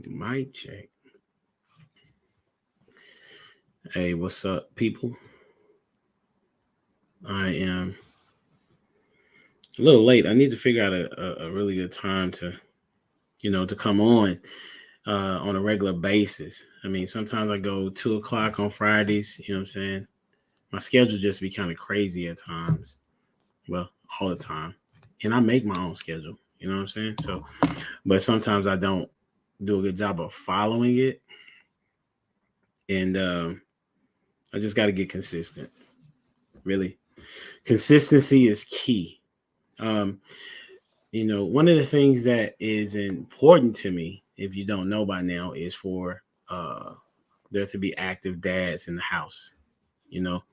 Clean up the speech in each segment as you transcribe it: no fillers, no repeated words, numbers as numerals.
Mic check. Hey, what's up, people? I am a little late. I need to figure out a really good time to come on a regular basis. I mean, sometimes I go 2 o'clock on Fridays. You know what I'm saying? My schedule just be kind of crazy at times. Well, all the time, and I make my own schedule. You know what I'm saying? So, but sometimes I don't do a good job of following it, and I just got to get consistent. Really, consistency is key. Um, one of the things that is important to me, if you don't know by now, is for there to be active dads in the house. You know,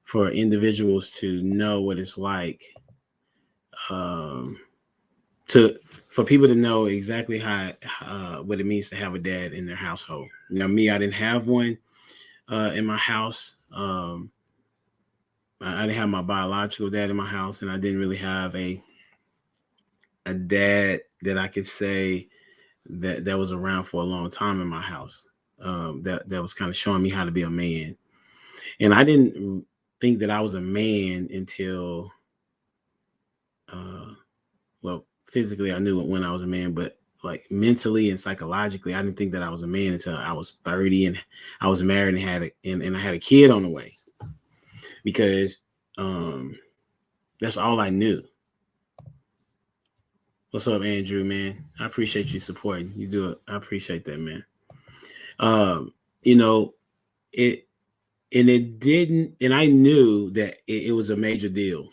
for individuals to know what it's like, um, to for people to know exactly how what it means to have a dad in their household. Me, I didn't have one in my house. I didn't have my biological dad in my house, and I didn't really have a dad that I could say that was around for a long time in my house. That was kind of showing me how to be a man, and I didn't think that I was a man until, uh, well, physically I knew it when I was a man, but like mentally and psychologically, I didn't think that I was a man until I was 30 and I was married and and I had a kid on the way, because um, that's all I knew. What's up, Andrew, man? I appreciate you supporting. You do it. I appreciate that, man. Um, you know, it and it didn't, and I knew that it was a major deal.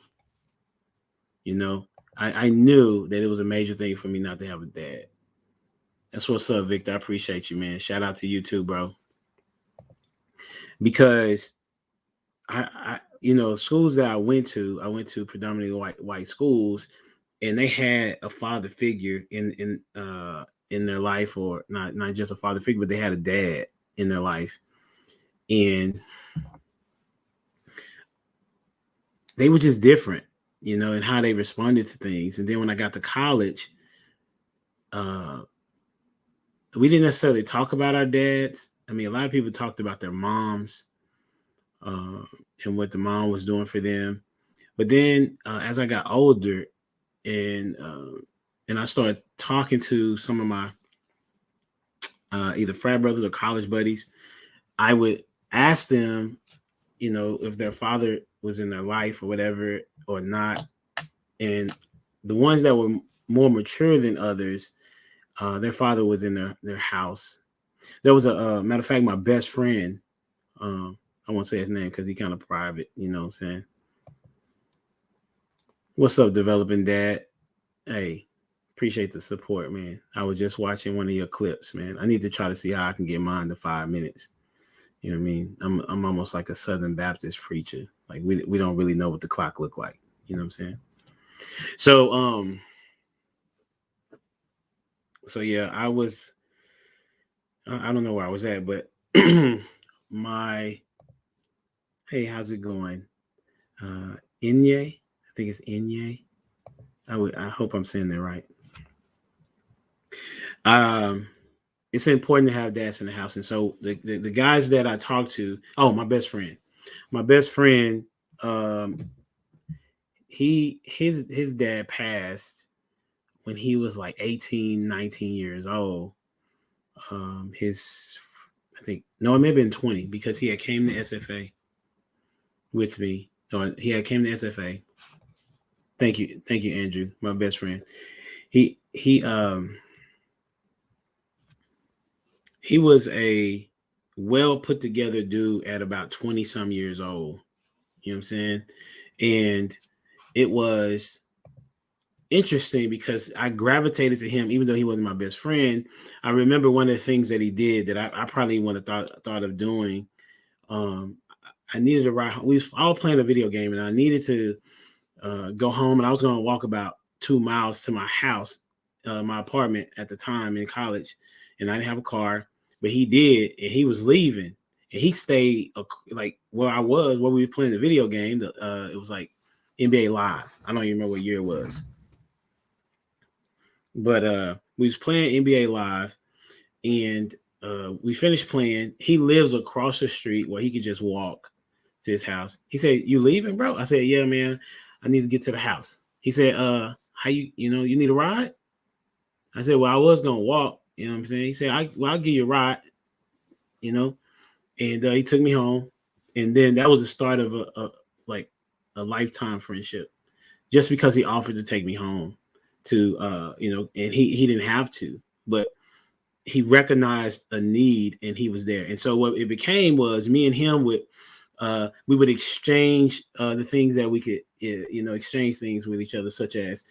You know, I knew that it was a major thing for me not to have a dad. That's what's up, Victor. I appreciate you, man. Shout out to you too, bro. Because schools that I went to predominantly white schools, and they had a father figure in their life, or not just a father figure, but they had a dad in their life, and they were just different, and how they responded to things. And then when I got to college, uh, we didn't necessarily talk about our dads. I mean, a lot of people talked about their moms, uh, and what the mom was doing for them. But then, as I got older, and I started talking to some of my either frat brothers or college buddies, I would ask them, if their father was in their life or whatever or not. And the ones that were more mature than others, their father was in their house. There was a matter of fact, my best friend, I won't say his name because he kind of private, you know what I'm saying? What's up, developing dad? Hey, appreciate the support, man. I was just watching one of your clips, man. I need to try to see how I can get mine to 5 minutes. You know what I mean? I'm almost like a Southern Baptist preacher. Like we don't really know what the clock look like. You know what I'm saying? So yeah, I don't know where I was at, but my hey, how's it going? Inye, I think it's Inye. I hope I'm saying that right. Um, it's important to have dads in the house, and so the guys that I talk to, oh, my best friend, um, his dad passed when he was like 18, 19 years old. His I think no, it may have been 20, because he had came to SFA with me. So he had came to SFA. Thank you, Andrew, my best friend. He he was a well put together dude at about 20 some years old. You know what I'm saying? And it was interesting because I gravitated to him, even though he wasn't my best friend. I remember one of the things that he did that I probably would have thought of doing. Um, I needed to ride. We was all playing a video game, and I needed to go home, and I was going to walk about 2 miles to my house, my apartment at the time in college, and I didn't have a car, but he did, and he was leaving, and he stayed like where I was, where we were playing the video game. It was like NBA Live. I don't even remember what year it was, but we was playing NBA Live, And we finished playing. He lives across the street where he could just walk to his house. He said, "You leaving, bro?" I said, "Yeah, man. I need to get to the house." He said, how you need a ride?" I said, "Well, I was gonna walk." You know what I'm saying? He said, I'll give you a ride." You know, and he took me home, and then that was the start of like a lifetime friendship. Just because he offered to take me home to, and he didn't have to, but he recognized a need and he was there. And so what it became was me and him would we would exchange the things that we could exchange things with each other, such as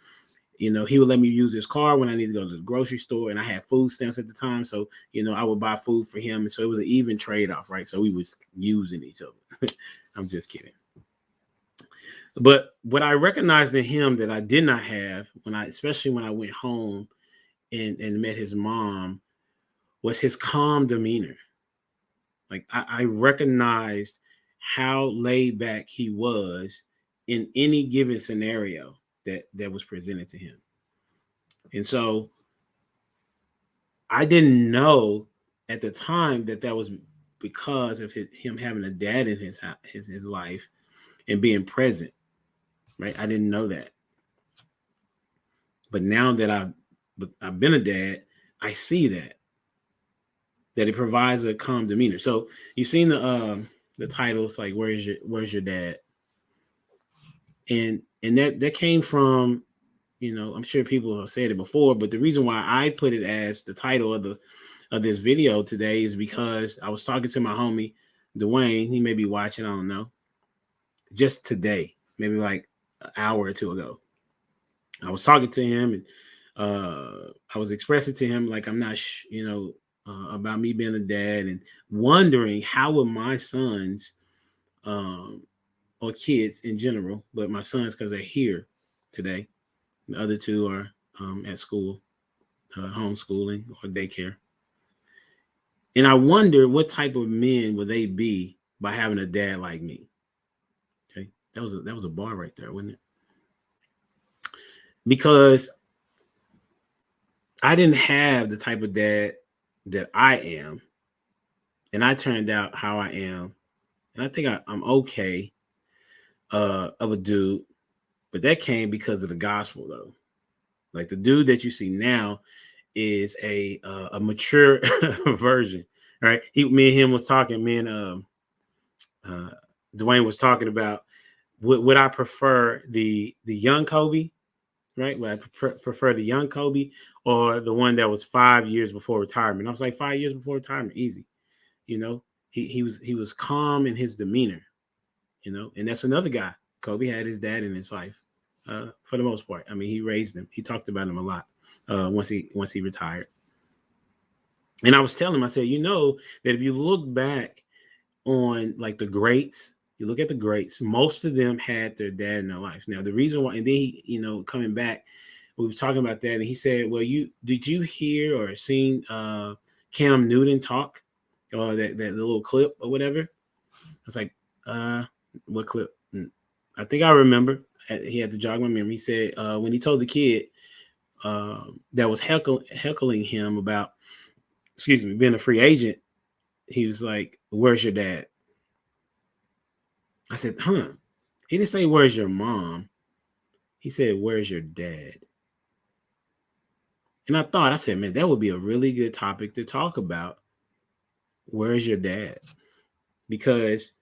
he would let me use his car when I needed to go to the grocery store, and I had food stamps at the time, so I would buy food for him, and so it was an even trade-off, right? So we was using each other. I'm just kidding. But what I recognized in him that I did not have especially when I went home and met his mom, was his calm demeanor. Like I recognized how laid back he was in any given scenario that was presented to him. And so I didn't know at the time that was because of him having a dad in his life and being present, right? I didn't know that. But now that I've been a dad, I see that it provides a calm demeanor. So you've seen the titles like where's your dad? And that came from, I'm sure people have said it before, but the reason why I put it as the title of this video today is because I was talking to my homie Dwayne. He may be watching, I don't know. Just today, maybe like an hour or two ago, I was talking to him, and I was expressing to him like I'm not, about me being a dad, and wondering how would my sons, or kids in general, but my sons because they're here today. The other two are at school, homeschooling or daycare. And I wonder what type of men would they be by having a dad like me. Okay, that was a bar right there, wasn't it? Because I didn't have the type of dad that I am, and I turned out how I am, and I think I'm okay of a dude, but that came because of the gospel, though. Like the dude that you see now is a mature version, right? Me and him was talking. Me and Dwayne was talking about would I prefer the young Kobe, right? Would I prefer the young Kobe or the one that was 5 years before retirement? I was like 5 years before retirement, easy. He was calm in his demeanor, and that's another guy. Kobe had his dad in his life, for the most part. I mean, he raised him. He talked about him a lot once he retired. And I was telling him, I said, that if you look back on like the greats, you look at the greats, most of them had their dad in their life. Now, the reason why, and then he, coming back, we was talking about that, and he said, well, did you hear or seen Cam Newton talk, or that little clip or whatever? I was like, what clip? I think I remember. He had to jog my memory. He said when he told the kid that was heckling him about, being a free agent, he was like, "Where's your dad?" I said, "Huh?" He didn't say, "Where's your mom?" He said, "Where's your dad?" And I said, man, that would be a really good topic to talk about. Where's your dad? Because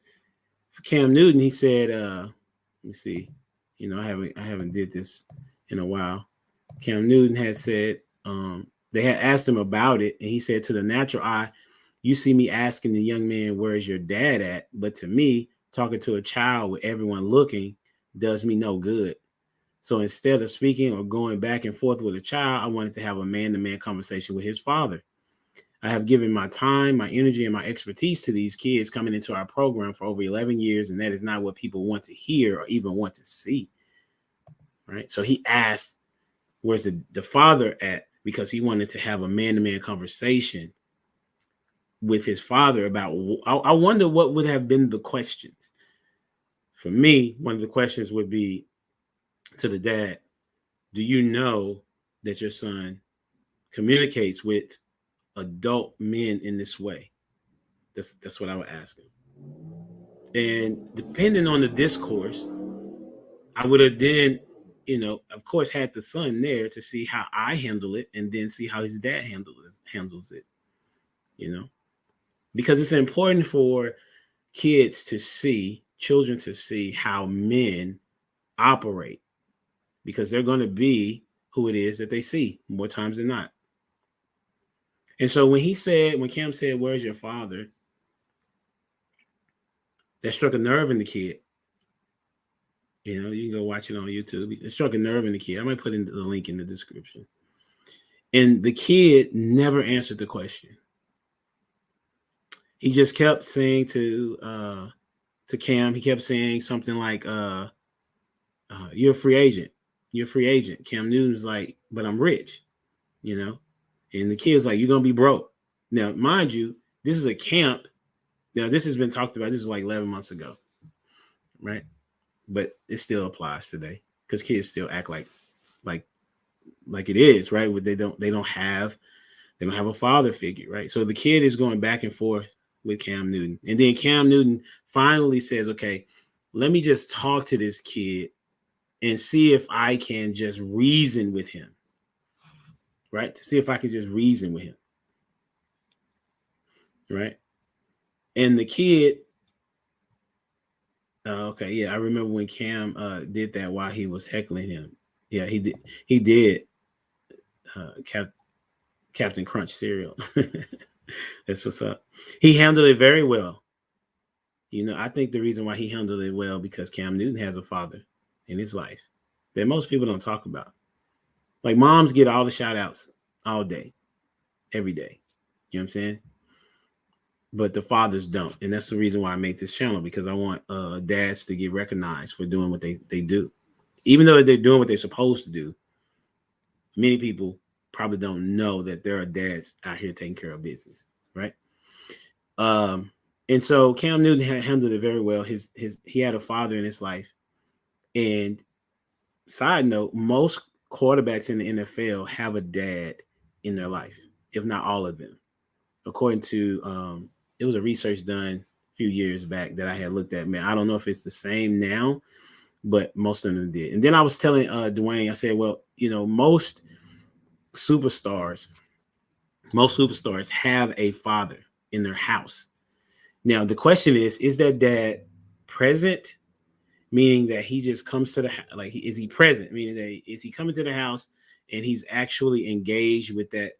for Cam Newton, he said, let me see, I haven't did this in a while. Cam Newton had said, they had asked him about it, and he said, to the natural eye, you see me asking the young man, where's your dad at? But to me, talking to a child with everyone looking does me no good. So instead of speaking or going back and forth with a child, I wanted to have a man-to-man conversation with his father. I have given my time, my energy, and my expertise to these kids coming into our program for over 11 years, and that is not what people want to hear or even want to see, right? So he asked, where's the father at? Because he wanted to have a man-to-man conversation with his father about, I wonder what would have been the questions. For me, one of the questions would be to the dad, do you know that your son communicates with adult men in this way? That's what I would ask him. And depending on the discourse, I would have then, of course, had the son there to see how I handle it, and then see how his dad handles it. Because it's important for children to see how men operate, because they're going to be who it is that they see more times than not. And so when Cam said, "Where's your father?" that struck a nerve in the kid. You can go watch it on YouTube. It struck a nerve in the kid. I might put in the link in the description. And the kid never answered the question. He just kept saying to Cam, he kept saying something like, "You're a free agent. You're a free agent." Cam Newton was like, "But I'm rich," And the kid's like, "You're gonna be broke." Now, mind you, this is a camp. Now, this has been talked about. This is like 11 months ago, right? But it still applies today because kids still act like it is, right? They don't have a father figure, right? So the kid is going back and forth with Cam Newton, and then Cam Newton finally says, "Okay, let me just talk to this kid and see if I can just reason with him," right? To see if I can just reason with him, right? And the kid, okay, yeah, I remember when Cam did that while he was heckling him. Yeah, he did. He did. Captain Crunch cereal. That's what's up. He handled it very well. I think the reason why he handled it well because Cam Newton has a father in his life that most people don't talk about. Like moms get all the shout outs all day, every day. You know what I'm saying? But the fathers don't. And that's the reason why I made this channel, because I want dads to get recognized for doing what they do. Even though they're doing what they're supposed to do, many people probably don't know that there are dads out here taking care of business, right? And so Cam Newton handled it very well. He had a father in his life. And side note, most quarterbacks in the NFL have a dad in their life, if not all of them. According to it was a research done a few years back that I had looked at. Man, I don't know if it's the same now, but most of them did. And then I was telling Dwayne, I said, well, most superstars have a father in their house. Now, the question is that dad present? Meaning that he just comes to the house, like, is he present? Meaning that is he coming to the house and he's actually engaged with that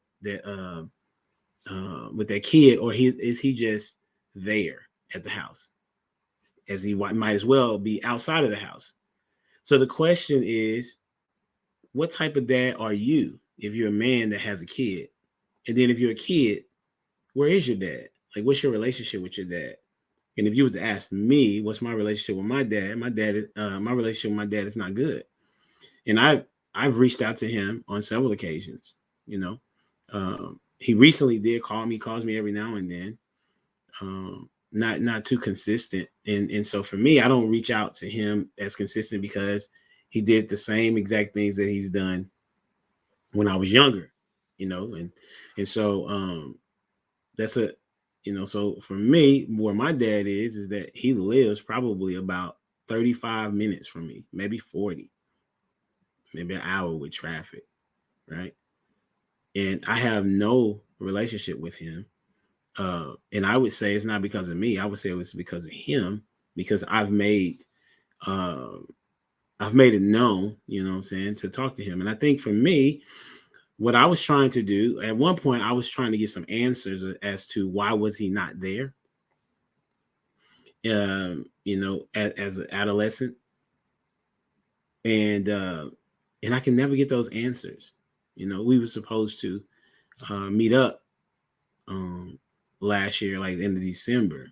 kid, or is he just there at the house, as he might as well be outside of the house? So the question is, what type of dad are you if you're a man that has a kid? And then if you're a kid, where is your dad? Like, what's your relationship with your dad? And if you was to ask me, what's my relationship with my dad? My relationship with my dad is not good. And I've reached out to him on several occasions. He recently did call me, calls me every now and then. Not too consistent. And so for me, I don't reach out to him as consistent because he did the same exact things that he's done when I was younger, and so that's so for me, where my dad is that he lives probably about 35 minutes from me, maybe 40, maybe an hour with traffic, right? And I have no relationship with him. And I would say it's not because of me. I would say it was because of him, because I've made it known, what I'm saying, to talk to him. And I think for me, what I was trying to do at one point, I was trying to get some answers as to why was he not there. As an adolescent, and I can never get those answers. We were supposed to meet up last year, like the end of December,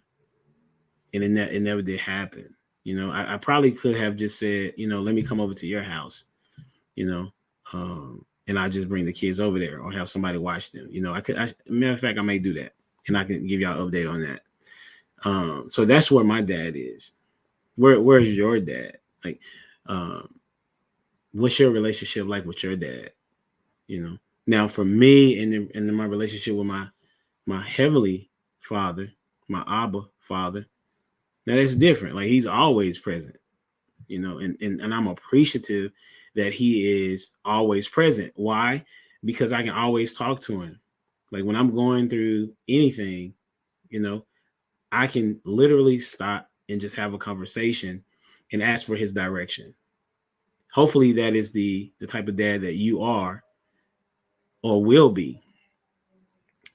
and it never did happen. I probably could have just said, let me come over to your house, and I just bring the kids over there, or have somebody watch them. Matter of fact, I may do that, and I can give y'all an update on that. So that's where my dad is. Where's your dad? Like, what's your relationship like with your dad? Now for me, and my relationship with my heavenly Father, my Abba Father, now that's different. Like he's always present, and I'm appreciative that he is always present. Why? Because I can always talk to him. Like when I'm going through anything, you know, I can literally stop and just have a conversation and ask for his direction. Hopefully that is the type of dad that you are or will be.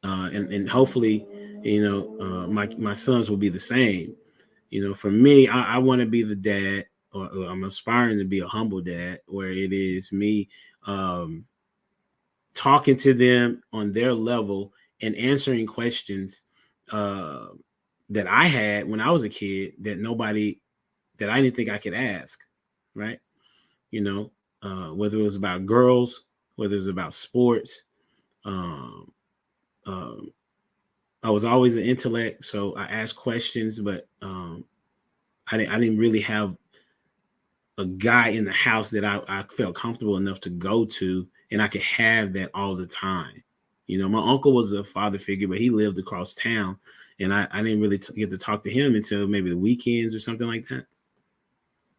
And hopefully, my sons will be the same. For me, I want to be the dad, or I'm aspiring to be a humble dad, where it is me um, talking to them on their level and answering questions uh, that I had when I was a kid that I didn't think I could ask, right? Whether it was about girls, whether it was about sports. Um, um, I was always an intellect, so I asked questions, but I didn't really have a guy in the house that I felt comfortable enough to go to, and I could have that all the time. My uncle was a father figure, but he lived across town, and I didn't really get to talk to him until maybe the weekends or something like that.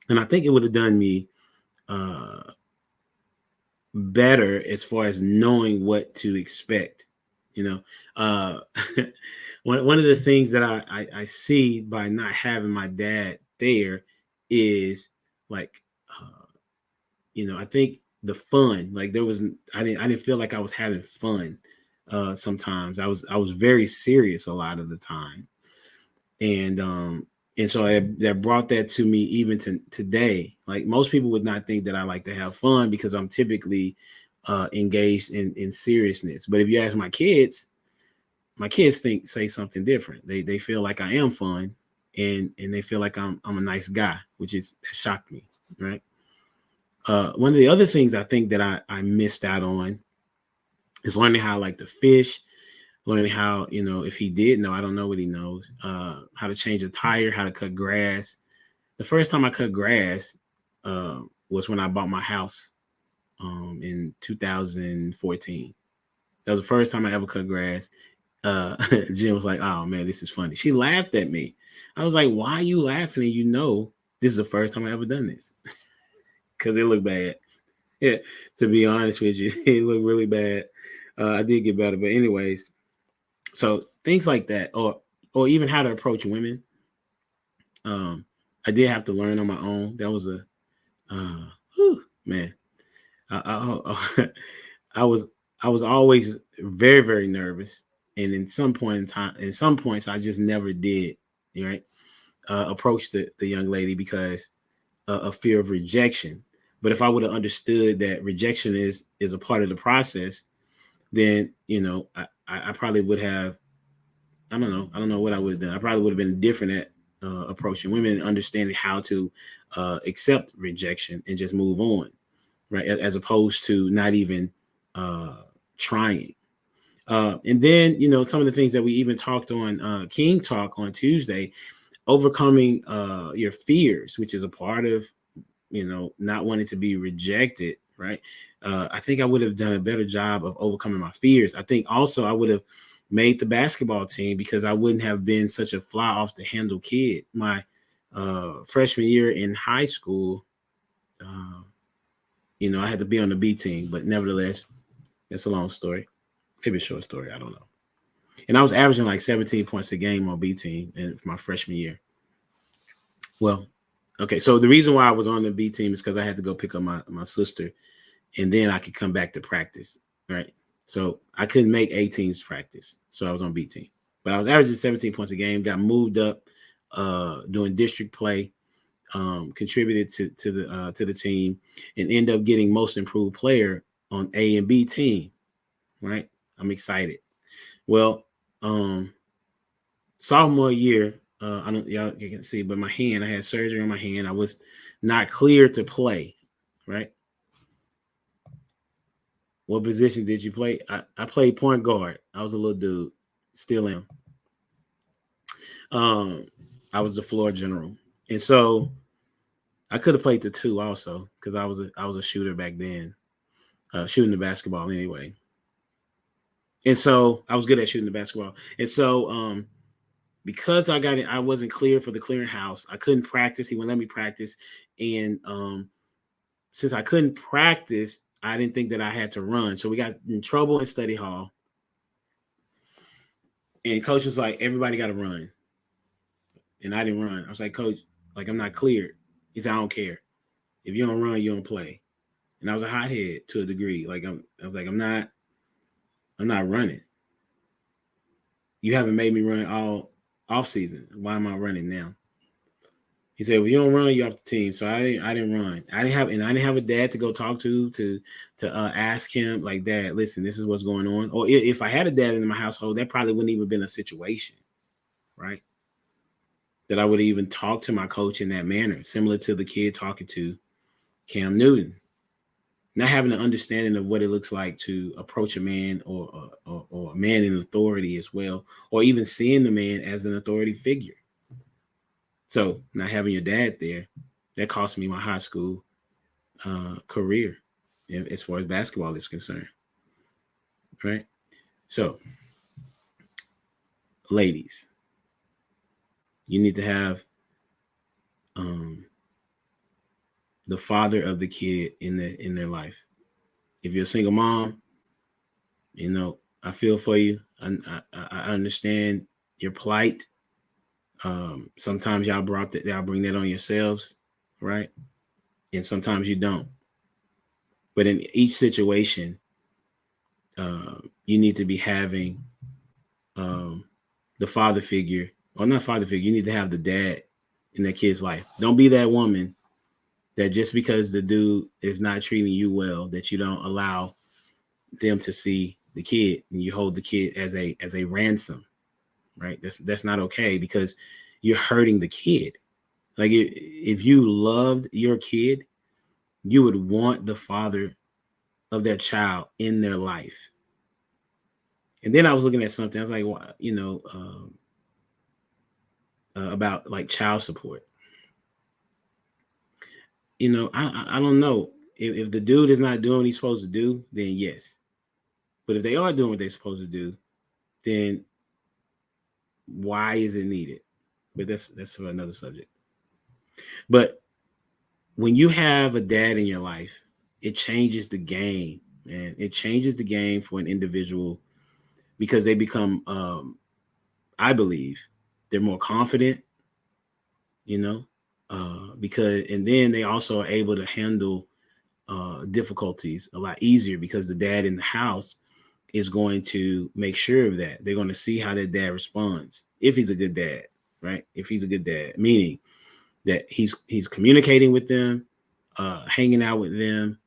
And I think it would have done me uh, better as far as knowing what to expect. You know, uh, one of the things that I see by not having my dad there is like, I think the fun, like I didn't feel like I was having fun. Sometimes I was very serious a lot of the time, and so that brought that to me even to today. Like most people would not think that I like to have fun because I'm typically engaged in seriousness. But if you ask my kids say something different. They feel like I am fun, and they feel like I'm a nice guy, that shocked me, right? One of the other things I think that I missed out on is learning how I like to fish, learning how, if he did know, I don't know what he knows, how to change a tire, how to cut grass. The first time I cut grass was when I bought my house in 2014. That was the first time I ever cut grass. Jen was like, "Oh man, this is funny." She laughed at me. I was like, "Why are you laughing? And this is the first time I ever done this." Because it looked bad. Yeah, to be honest with you, it looked really bad. I did get better, but anyways, so things like that, or even how to approach women. Um, I did have to learn on my own. That was man. I, I was I was always very very nervous, and in some points, I just never did. Right, approach the young lady because of fear of rejection. But if I would have understood that rejection is a part of the process, then I probably would have. I don't know. I don't know what I would have done. I probably would have been different at approaching women and understanding how to accept rejection and just move on, right? As opposed to not even trying. And then some of the things that we even talked on King Talk on Tuesday, overcoming your fears, which is a part of not wanting to be rejected, right? I think I would have done a better job of overcoming my fears. I think also I would have made the basketball team because I wouldn't have been such a fly off the handle kid. My freshman year in high school, uh, I had to be on the B team, but nevertheless, it's a long story, maybe a short story. I don't know. And I was averaging like 17 points a game on B team in my freshman year. Well, okay. So the reason why I was on the B team is because I had to go pick up my sister, and then I could come back to practice, right? So I couldn't make A teams practice, so I was on B team. But I was averaging 17 points a game. Got moved up doing district play, contributed to the team, and end up getting most improved player on A and B team. Right? I'm excited. Well, sophomore year, I don't y'all can see, but my hand, I had surgery on my hand. I was not cleared to play. Right? What position did you play? I played point guard. I was a little dude. Still am. Um, I was the floor general. And so I could have played the two also because I was a shooter back then, shooting the basketball anyway. And so I was good at shooting the basketball. And so because I got it, I wasn't clear for the clearinghouse. I couldn't practice. He wouldn't let me practice. And since I couldn't practice, I didn't think that I had to run. So we got in trouble in study hall. And coach was like, everybody got to run. And I didn't run. I was like, coach, like, I'm not cleared. He said, I don't care. If you don't run, you don't play. And I was a hothead to a degree. I was like, I'm not running. You haven't made me run all off season. Why am I running now? He said, well, you don't run, you off the team. So I didn't run. I didn't have a dad to go talk to ask him, like, Dad, listen, this is what's going on. Or if I had a dad in my household, that probably wouldn't even been a situation, right? That I would even talk to my coach in that manner, similar to the kid talking to Cam Newton. Not having an understanding of what it looks like to approach a man or a man in authority as well, or even seeing the man as an authority figure. So not having your dad there, that cost me my high school career as far as basketball is concerned, right? So, ladies, you need to have the father of the kid in their life. If you're a single mom, I feel for you. I understand your plight. Sometimes y'all bring that on yourselves, right? And sometimes you don't. But in each situation, you need to be having the father figure, or not father figure. You need to have the dad in that kid's life. Don't be that woman that just because the dude is not treating you well, that you don't allow them to see the kid and you hold the kid as a ransom, right? That's not okay, because you're hurting the kid. Like, if you loved your kid, you would want the father of that child in their life. And then I was looking at something. I was like, well, about like child support. I don't know if the dude is not doing what he's supposed to do, then yes. But if they are doing what they're supposed to do, then why is it needed? But that's for another subject. But when you have a dad in your life, it changes the game, man. It changes the game for an individual, because they become, I believe, they're more confident, because, and then they also are able to handle difficulties a lot easier, because the dad in the house is going to make sure of that. They're going to see how that dad responds, if he's a good dad, right? If he's a good dad, meaning that he's communicating with them, hanging out with them,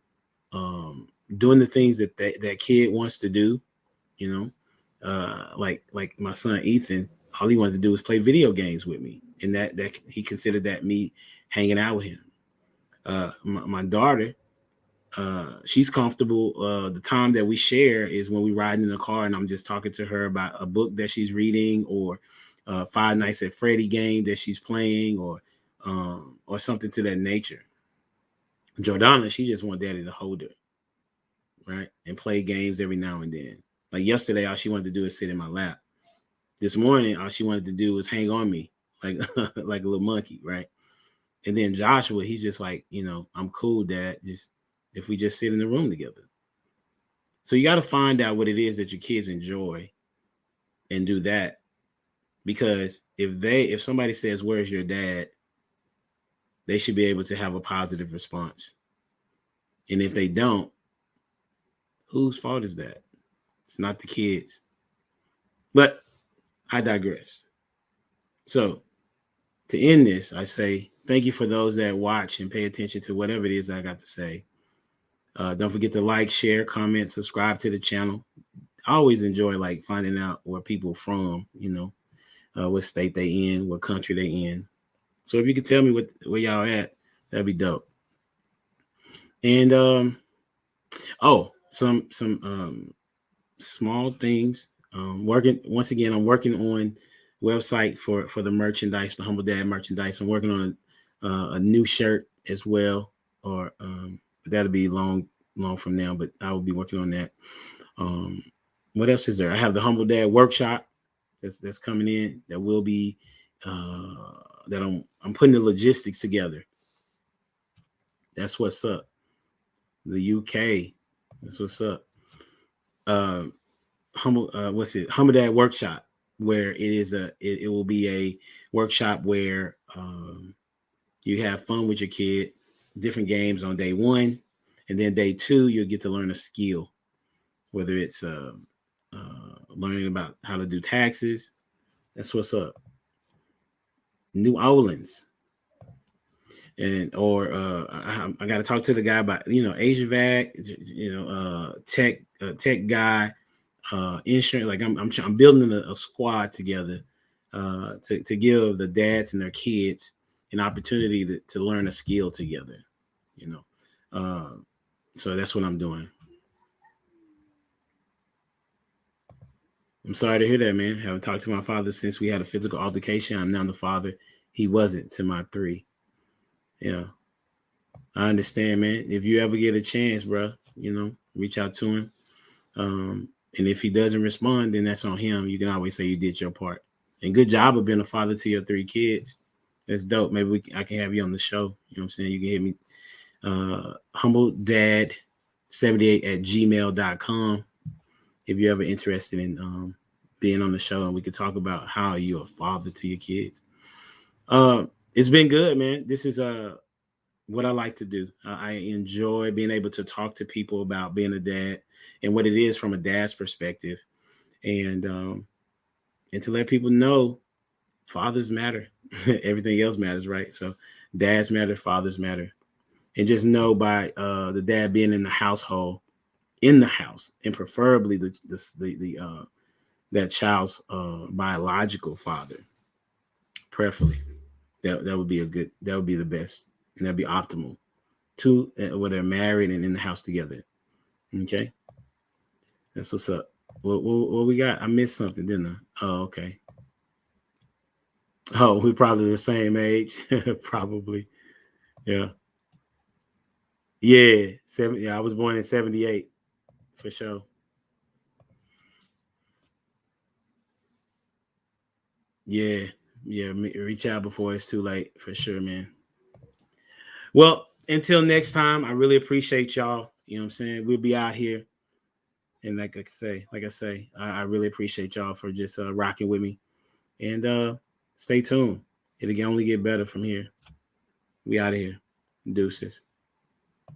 doing the things that kid wants to do, like my son Ethan, all he wanted to do was play video games with me, and that he considered that me hanging out with him. My daughter, she's comfortable. The time that we share is when we ride in the car and I'm just talking to her about a book that she's reading, or Five Nights at Freddy game that she's playing, or something to that nature. Jordana, she just want daddy to hold her, right, and play games every now and then. Like yesterday, all she wanted to do is sit in my lap. This morning, all she wanted to do was hang on me like like a little monkey, right? And then Joshua, he's just like, I'm cool, Dad. Just if we just sit in the room together. So you got to find out what it is that your kids enjoy and do that. Because if somebody says, where's your dad? They should be able to have a positive response. And if they don't, whose fault is that? It's not the kids. But I digress. So to end this, I say thank you for those that watch and pay attention to whatever it is I got to say. Don't forget to like, share, comment, subscribe to the channel. I always enjoy like finding out where people from, what state they in, what country they in. So if you could tell me where y'all at, that'd be dope. And some small things. Working once again, I'm working on website for the merchandise, the Humble Dad merchandise. I'm working on a new shirt as well, or that'll be long from now, but I will be working on that. What else is there? I have the Humble Dad workshop that's coming in. That will be that I'm putting the logistics together. That's what's up. The UK. That's what's up. Humble Dad workshop, where it will be a workshop where you have fun with your kid, different games on day one, and then day two you'll get to learn a skill, whether it's learning about how to do taxes. That's what's up. New Orleans, and or I got to talk to the guy about Asia Vac, tech guy, insurance. Like I'm building a squad together to give the dads and their kids an opportunity to learn a skill together. You know, so that's what I'm doing. I'm sorry to hear that, man. Haven't talked to my father since we had a physical altercation. I'm now the father he wasn't to my three. Yeah, I understand, man. If you ever get a chance, bro, reach out to him. And if he doesn't respond, then that's on him. You can always say you did your part. And good job of being a father to your three kids. That's dope. Maybe I can have you on the show. You know what I'm saying? You can hit me humbledad78@gmail.com if you're ever interested in being on the show, and we could talk about how you're a father to your kids. It's been good, man. This is what I like to do. I enjoy being able to talk to people about being a dad and what it is from a dad's perspective, and to let people know fathers matter. Everything else matters, right? So dads matter, fathers matter, and just know by the dad being in the household, in the house, and preferably the that child's biological father, preferably. That would be that would be the best, and that'd be optimal. Two, where they're married and in the house together. Okay, that's what's up. What we got? I missed something, didn't I? Oh, okay. Oh, we're probably the same age, probably. Yeah, yeah. Yeah, I was born in '78 for sure. Yeah, yeah. Reach out before it's too late for sure, man. Well, until next time, I really appreciate y'all. You know what I'm saying? We'll be out here. And like I say, I really appreciate y'all for just rocking with me. And stay tuned. It'll only get better from here. We out of here. Deuces.